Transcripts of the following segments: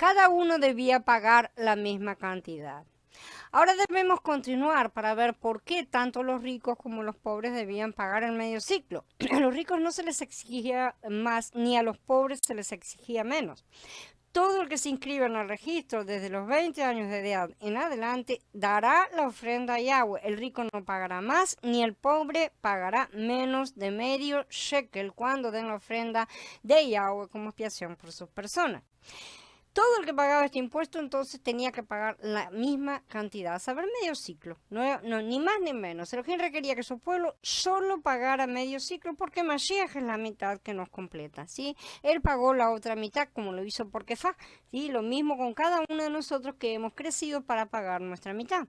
Cada uno debía pagar la misma cantidad. Ahora debemos continuar para ver por qué tanto los ricos como los pobres debían pagar el medio ciclo. A los ricos no se les exigía más ni a los pobres se les exigía menos. Todo el que se inscriba en el registro desde los 20 años de edad en adelante dará la ofrenda a Yahweh. El rico no pagará más ni el pobre pagará menos de medio shekel cuando den la ofrenda de Yahweh como expiación por sus personas. Todo el que pagaba este impuesto entonces tenía que pagar la misma cantidad, a saber, medio ciclo, ni más ni menos. Elohim requería que su pueblo solo pagara medio ciclo porque Mashiach es la mitad que nos completa, ¿sí? Él pagó la otra mitad como lo hizo por Kefá, ¿sí? Lo mismo con cada uno de nosotros que hemos crecido para pagar nuestra mitad.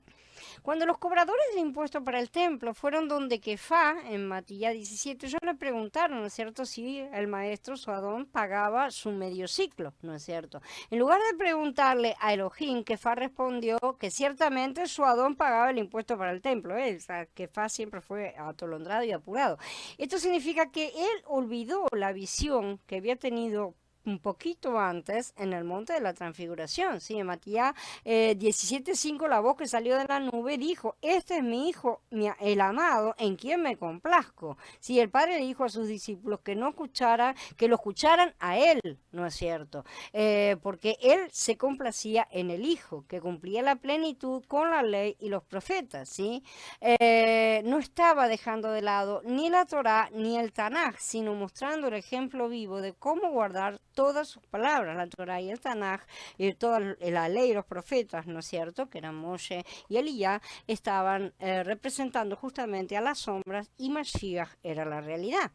Cuando los cobradores del impuesto para el templo fueron donde Kefá, en Matilla 17, ellos le preguntaron, ¿no es cierto?, si el maestro Suadón pagaba su medio ciclo, ¿no es cierto? En lugar de preguntarle a Elohim, Kefá respondió que ciertamente Suadón pagaba el impuesto para el templo. O sea, Kefá siempre fue atolondrado y apurado. Esto significa que él olvidó la visión que había tenido un poquito antes en el monte de la transfiguración, ¿sí? En Matías 17:5 la voz que salió de la nube dijo, este es mi hijo, el amado, en quien me complazco. Sí, el padre le dijo a sus discípulos que no escucharan, que lo escucharan a él, ¿no es cierto? Porque él se complacía en el hijo, que cumplía la plenitud con la ley y los profetas, ¿sí? No estaba dejando de lado ni la Torá ni el Tanaj, sino mostrando el ejemplo vivo de cómo guardar todas sus palabras, la Torá y el Tanaj, toda la ley y los profetas, ¿no es cierto?, que eran Moshe y Elías, estaban representando justamente a las sombras y Mashiach era la realidad.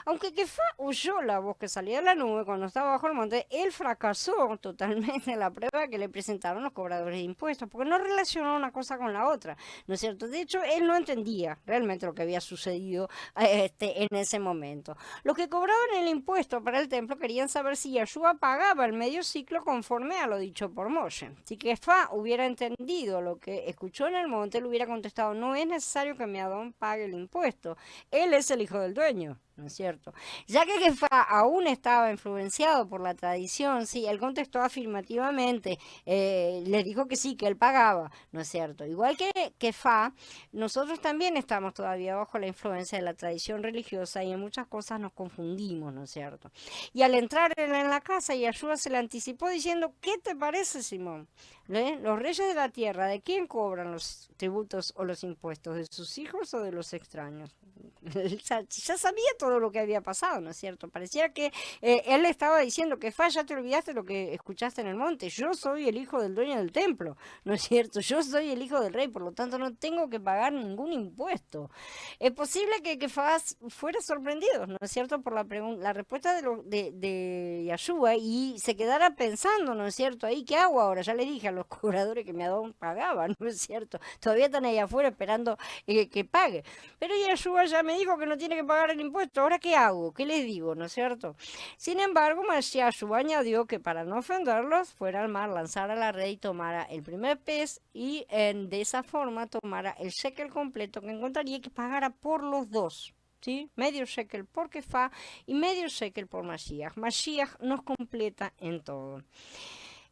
Aunque Kefá oyó la voz que salía de la nube cuando estaba bajo el monte, él fracasó totalmente en la prueba que le presentaron los cobradores de impuestos, porque no relacionó una cosa con la otra, ¿no es cierto? De hecho, él no entendía realmente lo que había sucedido en ese momento. Los que cobraban el impuesto para el templo querían saber si Yeshua pagaba el medio ciclo conforme a lo dicho por Moshe. Si Kefá hubiera entendido lo que escuchó en el monte, él hubiera contestado, no es necesario que mi Adón pague el impuesto, él es el hijo del dueño. ¿No es cierto? Ya que Kefá aún estaba influenciado por la tradición, sí, él contestó afirmativamente, le dijo que sí, que él pagaba, ¿no es cierto? Igual que Kefá, nosotros también estamos todavía bajo la influencia de la tradición religiosa y en muchas cosas nos confundimos, ¿no es cierto? Y al entrar en la casa, Yeshua se le anticipó diciendo, ¿qué te parece, Simón? Los reyes de la tierra, ¿de quién cobran los tributos o los impuestos? ¿De sus hijos o de los extraños? Ya sabía todo lo que había pasado, ¿no es cierto? Parecía que él le estaba diciendo que ya te olvidaste lo que escuchaste en el monte. Yo soy el hijo del dueño del templo, ¿no es cierto? Yo soy el hijo del rey, por lo tanto no tengo que pagar ningún impuesto. Es posible que Faz fuera sorprendido, ¿no es cierto? Por la respuesta de Yeshua y se quedara pensando, ¿no es cierto? Ahí, ¿qué hago ahora? Ya le dije a los cobradores que me pagaban, ¿no es cierto? Todavía están ahí afuera esperando que pague. Pero Yeshua ya me dijo que no tiene que pagar el impuesto. ¿Ahora qué hago? ¿Qué les digo? ¿No es cierto? Sin embargo, Yeshua añadió que para no ofenderlos, fuera al mar, lanzara la red y tomara el primer pez y de esa forma tomara el shekel completo que encontraría y que pagara por los dos. ¿Sí? Medio shekel por Kefá y medio shekel por Mashiach. Mashiach nos completa en todo.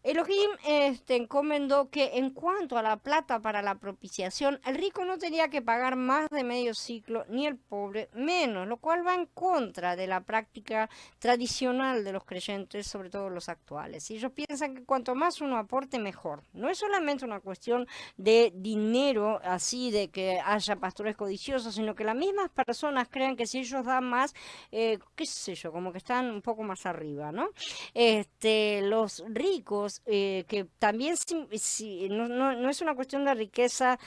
Elohim encomendó que en cuanto a la plata para la propiciación, el rico no tenía que pagar más de medio ciclo, ni el pobre menos, lo cual va en contra de la práctica tradicional de los creyentes, sobre todo los actuales. Y ellos piensan que cuanto más uno aporte, mejor. No es solamente una cuestión de dinero, así de que haya pastores codiciosos, sino que las mismas personas creen que si ellos dan más, qué sé yo, como que están un poco más arriba, ¿no? Los ricos, que también no es una cuestión de riqueza,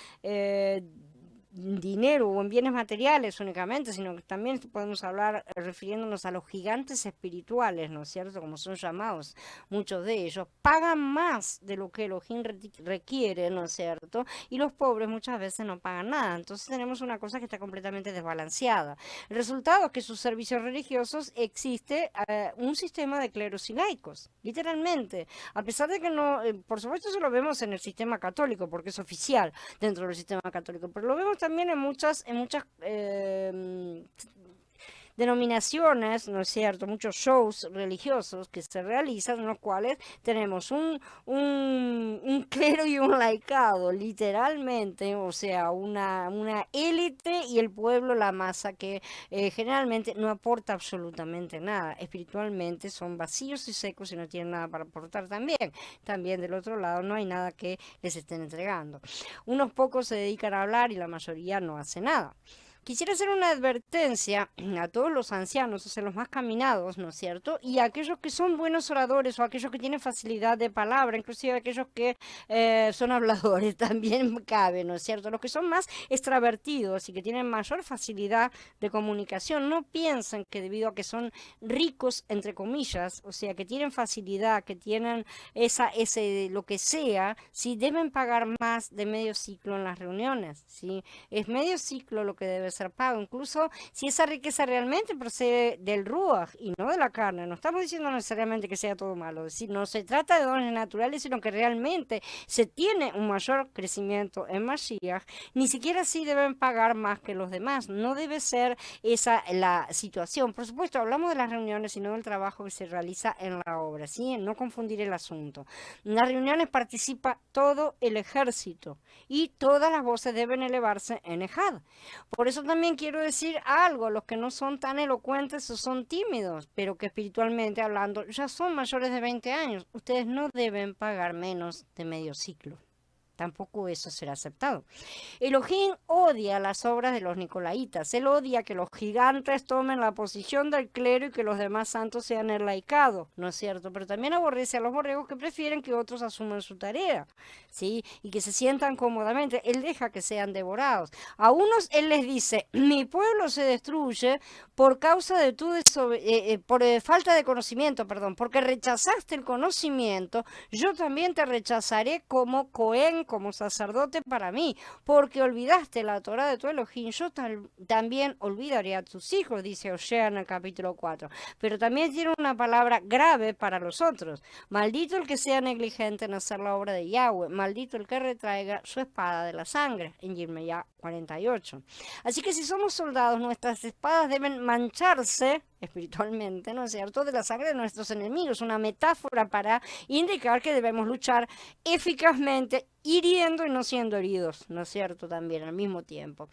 dinero o en bienes materiales únicamente, sino que también podemos hablar refiriéndonos a los gigantes espirituales, ¿no es cierto? Como son llamados muchos de ellos, pagan más de lo que Elohim requiere, ¿no es cierto? Y los pobres muchas veces no pagan nada. Entonces tenemos una cosa que está completamente desbalanceada. El resultado es que sus servicios religiosos existe un sistema de cleros y laicos, literalmente. A pesar de que no, por supuesto eso lo vemos en el sistema católico, porque es oficial dentro del sistema católico, pero lo vemos también en muchas denominaciones, ¿no es cierto? Muchos shows religiosos que se realizan en los cuales tenemos un clero y un laicado, literalmente, o sea, una élite y el pueblo, la masa, que generalmente no aporta absolutamente nada. Espiritualmente son vacíos y secos y no tienen nada para aportar también. También del otro lado no hay nada que les estén entregando. Unos pocos se dedican a hablar y la mayoría no hace nada. Quisiera hacer una advertencia a todos los ancianos, o sea, los más caminados, ¿no es cierto? Y a aquellos que son buenos oradores o aquellos que tienen facilidad de palabra, inclusive aquellos que son habladores, también cabe, ¿no es cierto? Los que son más extravertidos y que tienen mayor facilidad de comunicación, no piensen que debido a que son ricos, entre comillas, o sea, que tienen facilidad, que tienen ese, lo que sea, si deben pagar más de medio ciclo en las reuniones, ¿sí? Es medio ciclo lo que debe ser pago, incluso si esa riqueza realmente procede del Ruach y no de la carne. No estamos diciendo necesariamente que sea todo malo, es decir, no se trata de dones naturales, sino que realmente se tiene un mayor crecimiento en Mashiach, ni siquiera así deben pagar más que los demás. No debe ser esa la situación. Por supuesto, hablamos de las reuniones y no del trabajo que se realiza en la obra, ¿sí? No confundir el asunto. En las reuniones participa todo el ejército y todas las voces deben elevarse en Ejad. Por eso también quiero decir algo, los que no son tan elocuentes o son tímidos, pero que espiritualmente hablando ya son mayores de 20 años, ustedes no deben pagar menos de medio ciclo. Tampoco eso será aceptado. Elohim odia las obras de los nicolaitas. Él odia que los gigantes tomen la posición del clero y que los demás santos sean el laicado, ¿no es cierto? Pero también aborrece a los borregos que prefieren que otros asuman su tarea, ¿sí? Y que se sientan cómodamente. Él deja que sean devorados. A unos él les dice, mi pueblo se destruye por causa de por falta de conocimiento, perdón, porque rechazaste el conocimiento, yo también te rechazaré como Cohen, como sacerdote para mí, porque olvidaste la Torá de tu Elohim, yo también olvidaré a tus hijos, dice Osea en el capítulo 4. Pero también tiene una palabra grave para los otros. Maldito el que sea negligente en hacer la obra de Yahweh, maldito el que retraiga su espada de la sangre, en Yirmeyá 48. Así que si somos soldados, nuestras espadas deben mancharse espiritualmente, ¿no es cierto?, de la sangre de nuestros enemigos, una metáfora para indicar que debemos luchar eficazmente, hiriendo y no siendo heridos, ¿no es cierto?, también al mismo tiempo.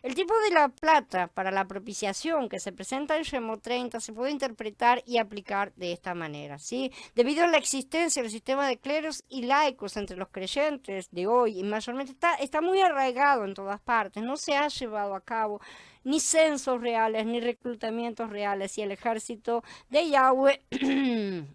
El tipo de la plata para la propiciación que se presenta en Shemot 30 se puede interpretar y aplicar de esta manera, ¿sí? Debido a la existencia del sistema de cleros y laicos entre los creyentes de hoy, y mayormente está muy arraigado en todas partes, no se ha llevado a cabo ni censos reales, ni reclutamientos reales, y el ejército de Yahweh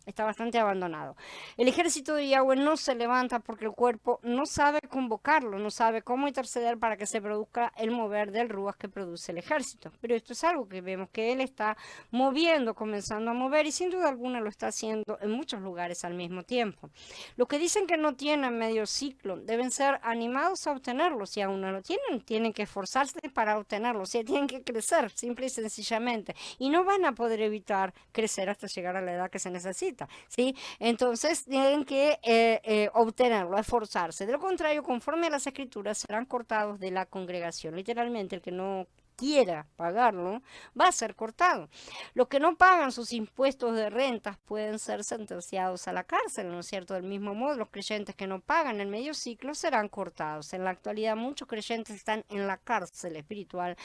está bastante abandonado. El ejército de Yahweh no se levanta porque el cuerpo no sabe convocarlo, no sabe cómo interceder para que se produzca el mover del Ruach que produce el ejército. Pero esto es algo que vemos que él está moviendo, comenzando a mover, y sin duda alguna lo está haciendo en muchos lugares al mismo tiempo. Los que dicen que no tienen medio ciclo deben ser animados a obtenerlo. Si aún no lo tienen, tienen que esforzarse para obtenerlo. O sea, tienen que crecer, simple y sencillamente. Y no van a poder evitar crecer hasta llegar a la edad que se necesita, ¿sí? Entonces, tienen que obtenerlo, esforzarse. De lo contrario, conforme a las escrituras, serán cortados de la congregación. Literalmente, el que no quiera pagarlo, va a ser cortado. Los que no pagan sus impuestos de rentas pueden ser sentenciados a la cárcel, ¿no es cierto? Del mismo modo, los creyentes que no pagan el medio ciclo serán cortados. En la actualidad, muchos creyentes están en la cárcel espiritual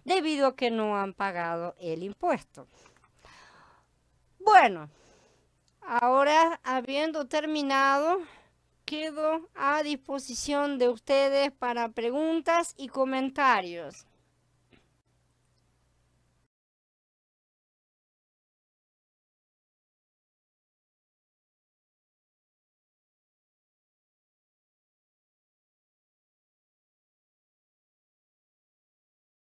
debido a que no han pagado el impuesto. Bueno, ahora habiendo terminado, quedo a disposición de ustedes para preguntas y comentarios.